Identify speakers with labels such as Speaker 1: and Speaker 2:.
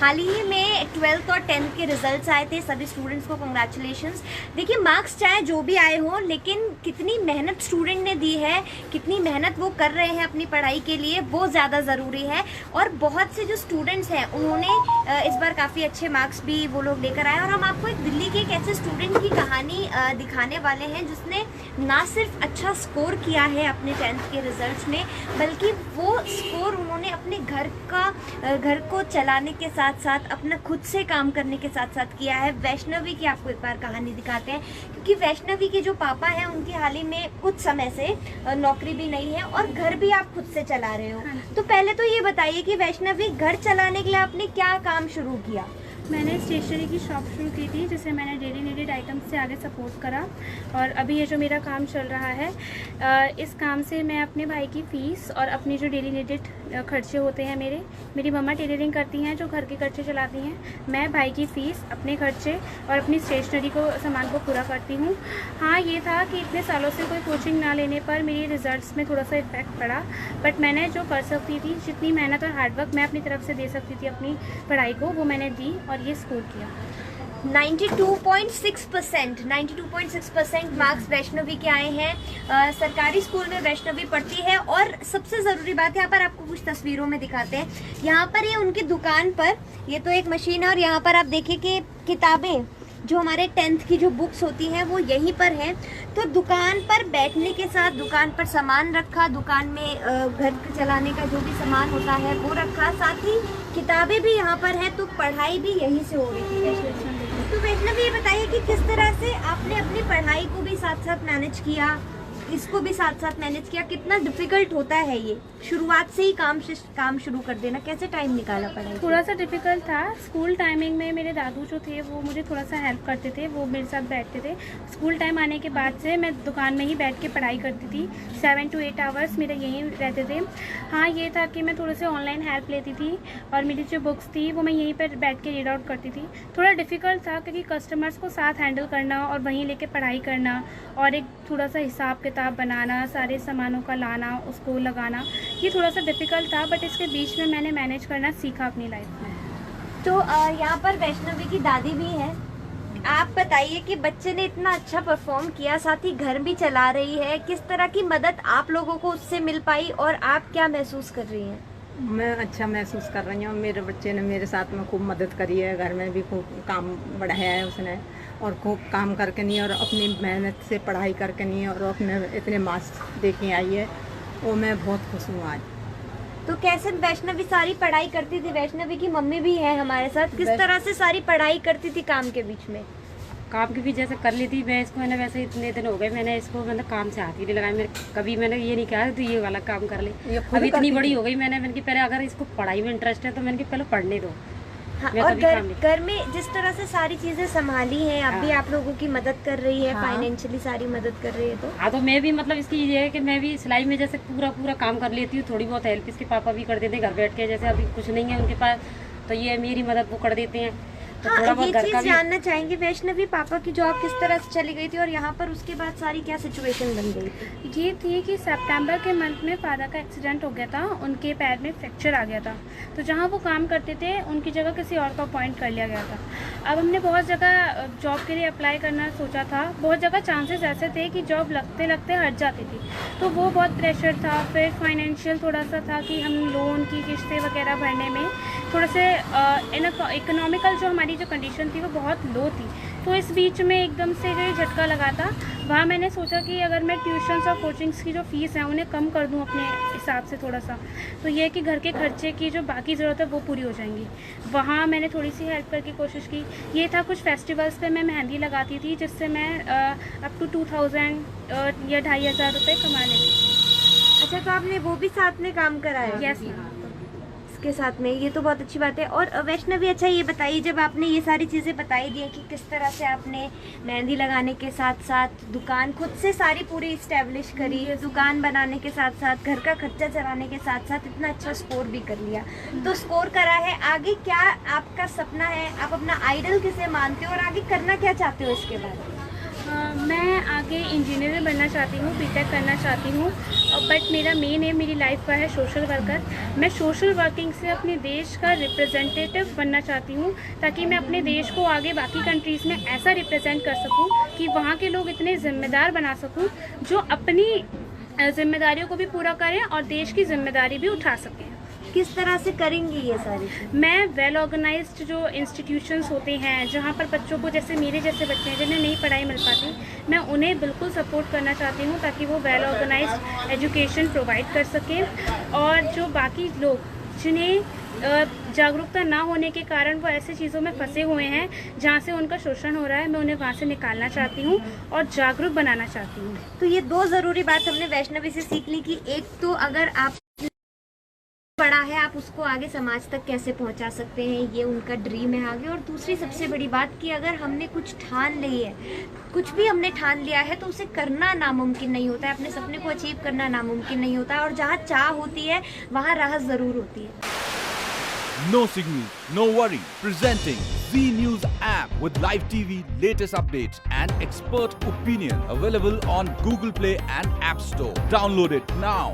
Speaker 1: हाल ही में 12th और 10th के रिजल्ट्स आए थे। सभी स्टूडेंट्स को कंग्रेचुलेशंस। देखिए, मार्क्स चाहे जो भी आए हो, लेकिन कितनी मेहनत स्टूडेंट ने दी है, कितनी मेहनत वो कर रहे हैं अपनी पढ़ाई के लिए, वो ज़्यादा ज़रूरी है। और बहुत से जो स्टूडेंट्स हैं उन्होंने इस बार काफ़ी अच्छे मार्क्स भी वो लोग लेकर आए। और हम आपको एक दिल्ली के एक ऐसे स्टूडेंट की कहानी दिखाने वाले हैं जिसने ना सिर्फ अच्छा स्कोर किया है अपने 10th के रिजल्ट्स में, बल्कि वो स्कोर उन्होंने अपने घर को चलाने के साथ साथ अपना खुद से काम करने के साथ साथ किया है। वैष्णवी की आपको एक बार कहानी दिखाते हैं, क्योंकि वैष्णवी के जो पापा हैं उनकी हाल ही में कुछ समय से नौकरी भी नहीं है और घर भी आप खुद से चला रहे हो। तो पहले तो ये बताइए कि वैष्णवी, घर चलाने के लिए आपने क्या काम शुरू किया?
Speaker 2: मैंने स्टेशनरी की शॉप शुरू की थी, जिसे मैंने डेली नीडेड आइटम्स से आगे सपोर्ट करा। और अभी ये जो मेरा काम चल रहा है, इस काम से मैं अपने भाई की फ़ीस और अपनी जो डेली नीडेड खर्चे होते हैं, मेरी मम्मा टेलरिंग करती हैं जो घर के खर्चे चलाती हैं, मैं भाई की फ़ीस, अपने खर्चे और अपनी स्टेशनरी को सामान को पूरा करती हूँ। हाँ, ये था कि इतने सालों से कोई कोचिंग ना लेने पर मेरी रिजल्ट्स में थोड़ा सा इफेक्ट पड़ा, बट मैंने जो कर सकती थी, जितनी मेहनत और हार्डवर्क मैं अपनी तरफ से दे सकती थी अपनी पढ़ाई को, वो मैंने दी और ये स्कोर किया।
Speaker 1: 92.6% मार्क्स वैष्णवी के आए हैं। सरकारी स्कूल में वैष्णवी पढ़ती है। और सबसे ज़रूरी बात, यहाँ पर आपको कुछ तस्वीरों में दिखाते हैं। यहाँ पर ये उनकी दुकान पर, ये तो एक मशीन है और यहाँ पर आप देखिए कि किताबें, जो हमारे 10th की जो बुक्स होती हैं वो यहीं पर हैं। तो दुकान पर बैठने के साथ दुकान पर सामान रखा, दुकान में घर चलाने का जो भी सामान होता है वो रखा, साथ ही किताबें भी यहाँ पर हैं। तो पढ़ाई भी यहीं से हो रही थी। तो वैष्णवी, ये बताइए कि किस तरह से आपने अपनी पढ़ाई को भी साथ साथ मैनेज किया, इसको भी साथ साथ मैनेज किया? कितना डिफिकल्ट होता है ये शुरुआत से ही काम शुरू कर देना? कैसे टाइम निकाला पड़ा?
Speaker 2: थोड़ा सा डिफिकल्ट था। स्कूल टाइमिंग में मेरे दादू जो थे वो मुझे थोड़ा सा हेल्प करते थे, वो मेरे साथ बैठते थे। स्कूल टाइम आने के बाद से मैं दुकान में ही बैठ के पढ़ाई करती थी। 7 to 8 आवर्स मेरे यहीं रहते थे। हाँ, ये था कि मैं थोड़े से ऑनलाइन हेल्प लेती थी और मेरी जो बुक्स थी वो मैं यहीं पर बैठ के रीड आउट करती थी। थोड़ा डिफिकल्ट था क्योंकि कस्टमर्स को साथ हैंडल करना और वहीं लेके पढ़ाई करना और एक थोड़ा सा हिसाब किताब बनाना, सारे सामानों का लाना, उसको लगाना, ये थोड़ा सा डिफ़िकल्ट था। बट इसके बीच में मैंने मैनेज करना सीखा अपनी लाइफ में।
Speaker 1: तो यहाँ पर वैष्णवी की दादी भी है। आप बताइए कि बच्चे ने इतना अच्छा परफॉर्म किया, साथ ही घर भी चला रही है, किस तरह की मदद आप लोगों को उससे मिल पाई और आप क्या महसूस कर रही हैं?
Speaker 3: मैं अच्छा महसूस कर रही हूँ। मेरे बच्चे ने मेरे साथ में खूब मदद करी है, घर में भी खूब काम बढ़ाया है उसने, और खूब काम करके नहीं और अपनी मेहनत से पढ़ाई करके नहीं और अपने इतने मार्क्स दे के आई है, वो मैं बहुत खुश हूँ आज।
Speaker 1: तो कैसे वैष्णवी सारी पढ़ाई करती थी? वैष्णवी की मम्मी भी है हमारे साथ। किस तरह से सारी पढ़ाई करती थी काम के बीच में?
Speaker 4: काम की भी जैसे कर ली थी मैं इसको, मैंने वैसे इतने दिन हो गए मैंने इसको मतलब काम से हाथ ही नहीं लगाया। मैं कभी मैंने ये नहीं कहा तो ये वाला काम कर ले। अभी इतनी बड़ी हो गई मैंने कि पहले अगर इसको पढ़ाई में इंटरेस्ट है तो मैंने कि पहले पढ़ने दो।
Speaker 1: हाँ, और घर में जिस तरह से सारी चीजें संभाली हैं, अब भी आप लोगों की मदद कर रही है, फाइनेंशियली सारी मदद कर रही है। तो
Speaker 4: हाँ, तो मैं भी मतलब इसकी ये है कि मैं भी सिलाई में जैसे पूरा काम कर लेती हूँ। थोड़ी बहुत हेल्प इसके पापा भी कर देते हैं घर बैठ के, जैसे अभी कुछ नहीं है उनके पास तो ये मेरी मदद वो कर देते हैं। तो
Speaker 1: हाँ, ये चीज जानना चाहेंगे वैष्णवी, पापा की जॉब किस तरह से चली गई थी और यहाँ पर उसके बाद सारी क्या सिचुएशन बन गई थी?
Speaker 2: ये थी कि सितंबर के मंथ में फादर का एक्सीडेंट हो गया था, उनके पैर में फ्रैक्चर आ गया था। तो जहाँ वो काम करते थे उनकी जगह किसी और को अपॉइंट कर लिया गया था। अब हमने बहुत जगह जॉब के लिए अप्लाई करना सोचा था, बहुत जगह चांसेस ऐसे थे कि जॉब लगते लगते हट जाती थी, तो वो बहुत प्रेशर था। फिर फाइनेंशियल थोड़ा सा था कि हम लोन की किस्तें वगैरह भरने में थोड़ा से इकोनॉमिकल जो हमारी जो कंडीशन थी वो बहुत लो थी। तो इस बीच में एकदम से जो झटका लगा था, वहाँ मैंने सोचा कि अगर मैं ट्यूशन्स और कोचिंग्स की जो फ़ीस है उन्हें कम कर दूँ अपने हिसाब से थोड़ा सा, तो ये कि घर के खर्चे की जो बाकी ज़रूरत है वो पूरी हो जाएंगी। वहाँ मैंने थोड़ी सी हेल्प करके कोशिश की। ये था कुछ फेस्टिवल्स पे मैं मेहंदी लगाती थी, जिससे मैं अप टू 2000 या 2500 रुपये कमा लेती थी।
Speaker 1: अच्छा, तो आपने वो भी साथ में काम कराया?
Speaker 2: यस,
Speaker 1: के साथ में, ये तो बहुत अच्छी बात है। और वैष्णवी, अच्छा ये बताइए, जब आपने ये सारी चीज़ें बताई दी कि किस तरह से आपने मेहंदी लगाने के साथ साथ दुकान खुद से सारी पूरी इस्टेब्लिश करी, दुकान बनाने के साथ साथ घर का खर्चा चलाने के साथ साथ इतना अच्छा स्कोर भी कर लिया, तो स्कोर करा है, आगे क्या आपका सपना है? आप अपना आइडल किसे मानते हो और आगे करना क्या चाहते हो इसके बाद?
Speaker 2: मैं आगे इंजीनियर बनना चाहती हूँ, बीटेक करना चाहती हूँ, बट मेरा मेन एम मेरी लाइफ का है सोशल वर्कर। मैं सोशल वर्किंग से अपने देश का रिप्रेजेंटेटिव बनना चाहती हूँ, ताकि मैं अपने देश को आगे बाकी कंट्रीज़ में ऐसा रिप्रेजेंट कर सकूँ कि वहाँ के लोग इतने ज़िम्मेदार बना सकूँ जो अपनी ज़िम्मेदारियों को भी पूरा करें और देश की ज़िम्मेदारी भी उठा सकें।
Speaker 1: किस तरह से करेंगी ये सारी चीज़?
Speaker 2: मैं वेल ऑर्गेनाइज्ड जो इंस्टीट्यूशंस होते हैं जहाँ पर बच्चों को, जैसे मेरे जैसे बच्चे हैं जिन्हें नहीं पढ़ाई मिल पाती, मैं उन्हें बिल्कुल सपोर्ट करना चाहती हूँ ताकि वो वेल ऑर्गेनाइज्ड एजुकेशन प्रोवाइड कर सकें। और जो बाकी लोग जिन्हें जागरूकता ना होने के कारण वो ऐसे चीज़ों में फंसे हुए हैं जहाँ से उनका शोषण हो रहा है, मैं उन्हें वहाँ से निकालना चाहती हूँ और जागरूक बनाना चाहती हूँ।
Speaker 1: तो ये दो ज़रूरी बात हमने वैष्णवी से सीख ली कि एक तो अगर आप पढ़ा है आप उसको आगे समाज तक कैसे पहुंचा सकते हैं, ये उनका ड्रीम है आगे। और दूसरी सबसे बड़ी बात कि अगर हमने कुछ ठान ली है, कुछ भी हमने ठान लिया है, तो उसे करना नामुमकिन नहीं होता है, अपने सपने को अचीव करना नामुमकिन नहीं होता है। और जहाँ चाह होती है वहाँ राह ज़रूर होती है।
Speaker 5: No signal, no worry. Presenting Z News app with live TV, latest updates and expert opinion. Available on Google Play and App Store. Download it now.